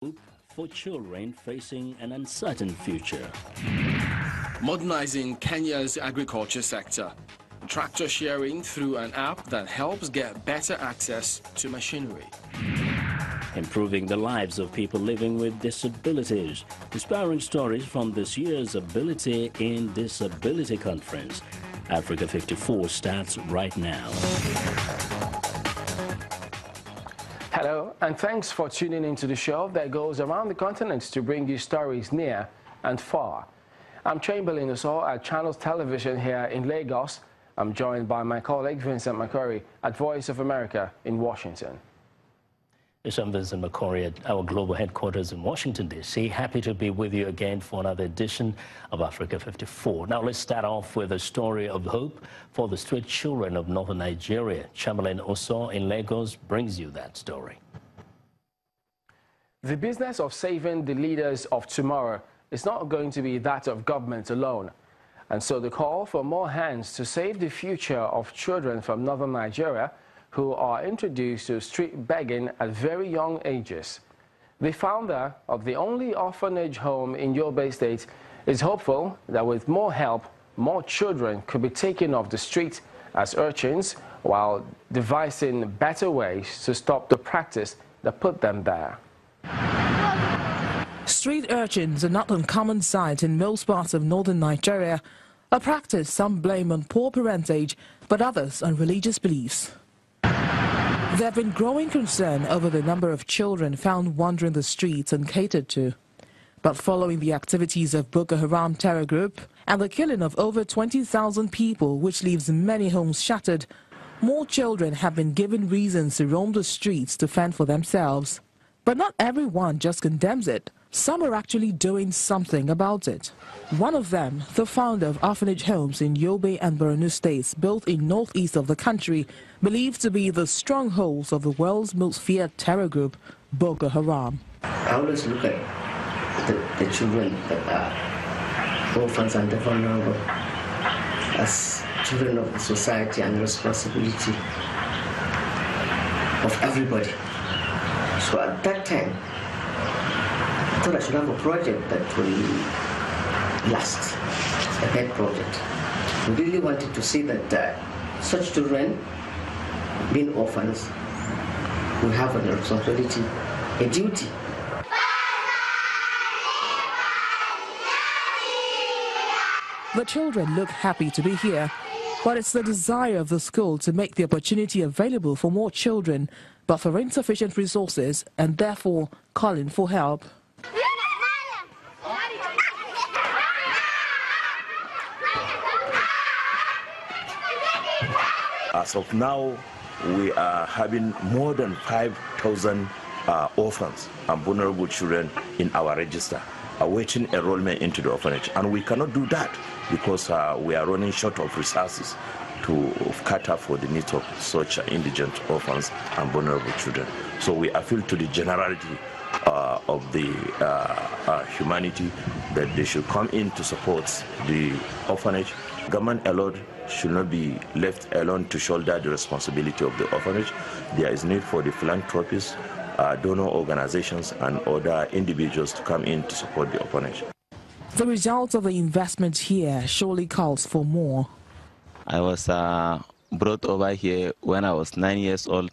Hope for children facing an uncertain future. Modernizing Kenya's agriculture sector. Tractor sharing through an app that helps get better access to machinery. Improving the lives of people living with disabilities. Inspiring stories from this year's Ability in Disability Conference. Africa 54 starts right now. Hello, and thanks for tuning into the show that goes around the continent to bring you stories near and far. I'm Chamberlain Osor at Channels Television here in Lagos. I'm joined by my colleague Vincent McCurry at Voice of America in Washington. Yes, I'm Vincent McCurry at our global headquarters in Washington, D.C. Happy to be with you again for another edition of Africa 54. Now, let's start off with a story of hope for the street children of northern Nigeria. Chamberlain Osor in Lagos brings you that story. The business of saving the leaders of tomorrow is not going to be that of government alone. And so the call for more hands to save the future of children from northern Nigeria who are introduced to street begging at very young ages. The founder of the only orphanage home in Yobe State is hopeful that with more help, more children could be taken off the street as urchins while devising better ways to stop the practice that put them there. Street urchins are not uncommon sight in most parts of northern Nigeria, a practice some blame on poor parentage, but others on religious beliefs. There have been growing concern over the number of children found wandering the streets uncatered to. But following the activities of Boko Haram terror group and the killing of over 20,000 people, which leaves many homes shattered, more children have been given reasons to roam the streets to fend for themselves. But not everyone just condemns it. Some are actually doing something about it. One of them, the founder of orphanage homes in Yobe and Borno states, built in northeast of the country, believed to be the strongholds of the world's most feared terror group, Boko Haram. I always look at the children that are orphans and the vulnerable as children of the society and the responsibility of everybody. So at that time, I thought I should have a project that will last, a pet project. We really wanted to see that such children, being orphans, will have a responsibility, a duty. The children look happy to be here, but it's the desire of the school to make the opportunity available for more children, but for insufficient resources and therefore calling for help. As of now, we are having more than 5,000 orphans and vulnerable children in our register, awaiting enrollment into the orphanage. And we cannot do that because we are running short of resources to cater for the needs of such indigent orphans and vulnerable children. So we appeal to the generality of the humanity that they should come in to support the orphanage. Government alone should not be left alone to shoulder the responsibility of the orphanage. There is need for the philanthropists, donor organizations and other individuals to come in to support the orphanage. The result of the investment here surely calls for more. I was brought over here when I was 9 years old.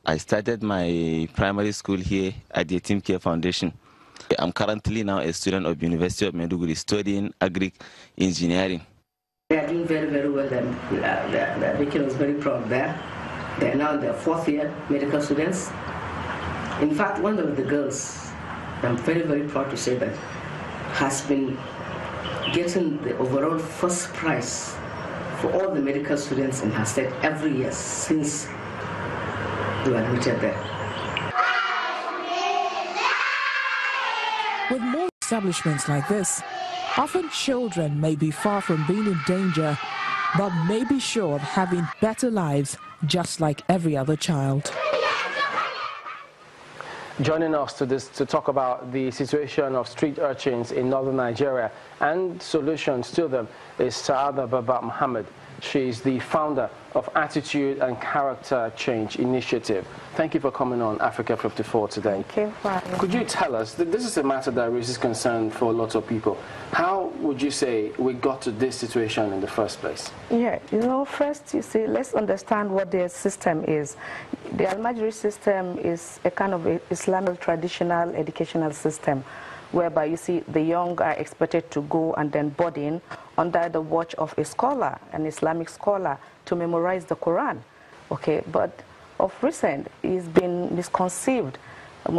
I started my primary school here at the Team Care Foundation. I'm currently now a student of University of Maiduguri studying agri-engineering. They are doing very, very well. The Vicky was very proud there. They are now in their fourth year medical students. In fact, one of the girls, I'm very, very proud to say that, has been getting the overall first prize for all the medical students in her state every year since we were admitted there. With more establishments like this, often children may be far from being in danger, but may be sure of having better lives just like every other child. Joining us to talk about the situation of street urchins in northern Nigeria and solutions to them is Saada Baba Muhammad. She is the founder of Attitude and Character Change Initiative. Thank you for coming on Africa 54 today. Thank you for having me. Could you tell us, this is a matter that raises concern for lots of people. How would you say we got to this situation in the first place? Yeah, first, let's understand what the system is. The Almajiri system is a kind of Islamic traditional educational system, whereby the young are expected to go and then boarding under the watch of a scholar, an Islamic scholar, to memorize the Quran. Okay, but of recent, it's been misconceived.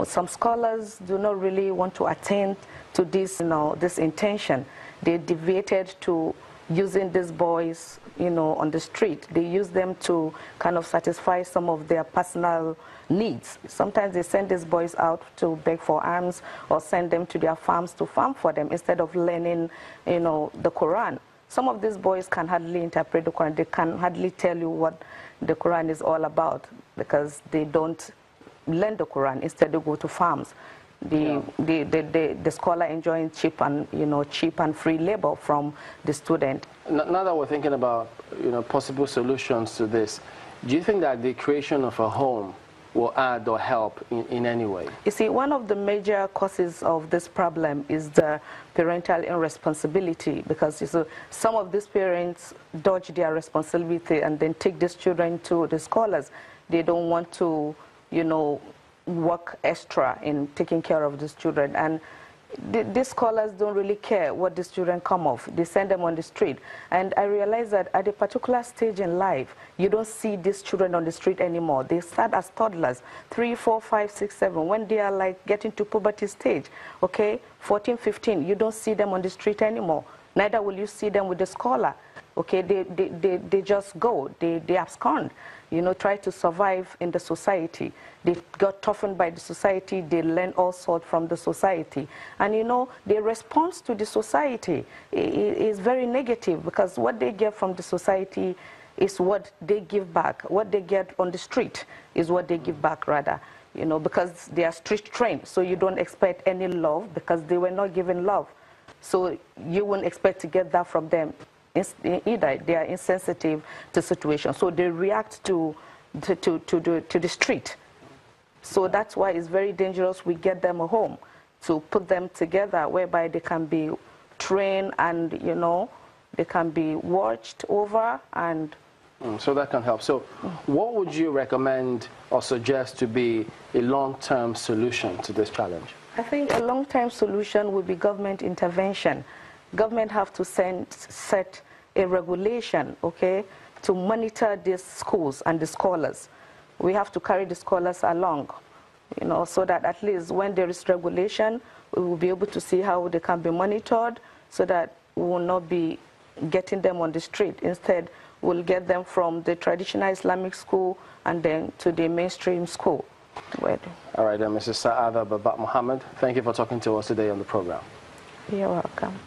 Some scholars do not really want to attend to this, this intention. They deviated to using these boys, on the street. They use them to kind of satisfy some of their personal needs. Sometimes they send these boys out to beg for alms or send them to their farms to farm for them instead of learning, the Quran. Some of these boys can hardly interpret the Quran. They can hardly tell you what the Quran is all about because they don't learn the Quran. Instead, they go to farms. The scholar enjoying cheap and free labor from the student. Now that we're thinking about possible solutions to this, do you think that the creation of a home will add or help in any way? You see, one of the major causes of this problem is the parental irresponsibility, because some of these parents dodge their responsibility and then take these children to the scholars. They don't want to, work extra in taking care of these children, and these scholars don't really care what these children come off. They send them on the street, and I realize that at a particular stage in life, you don't see these children on the street anymore. They start as toddlers, 3, 4, 5, 6, 7. When they are like getting to puberty stage, okay, 14, 15, you don't see them on the street anymore. Neither will you see them with the scholar. Okay, they just go, they abscond, try to survive in the society. They got toughened by the society, they learn all sorts from the society. And their response to the society is very negative, because what they get from the society is what they give back. What they get on the street is what they give back, rather. Because they are street trained, so you don't expect any love because they were not given love. So you wouldn't expect to get that from them either. They are insensitive to situations, so they react to the street. So that's why it's very dangerous. We get them a home to put them together, whereby they can be trained and they can be watched over, and so that can help. So what would you recommend or suggest to be a long-term solution to this challenge? I think a long-term solution would be government intervention. Government have to set a regulation, okay, to monitor these schools and the scholars. We have to carry the scholars along, so that at least when there is regulation, we will be able to see how they can be monitored, so that we will not be getting them on the street. Instead, we'll get them from the traditional Islamic school and then to the mainstream school. All right, then, Mrs. Sa'ada Babat Muhammad, thank you for talking to us today on the program. You're welcome.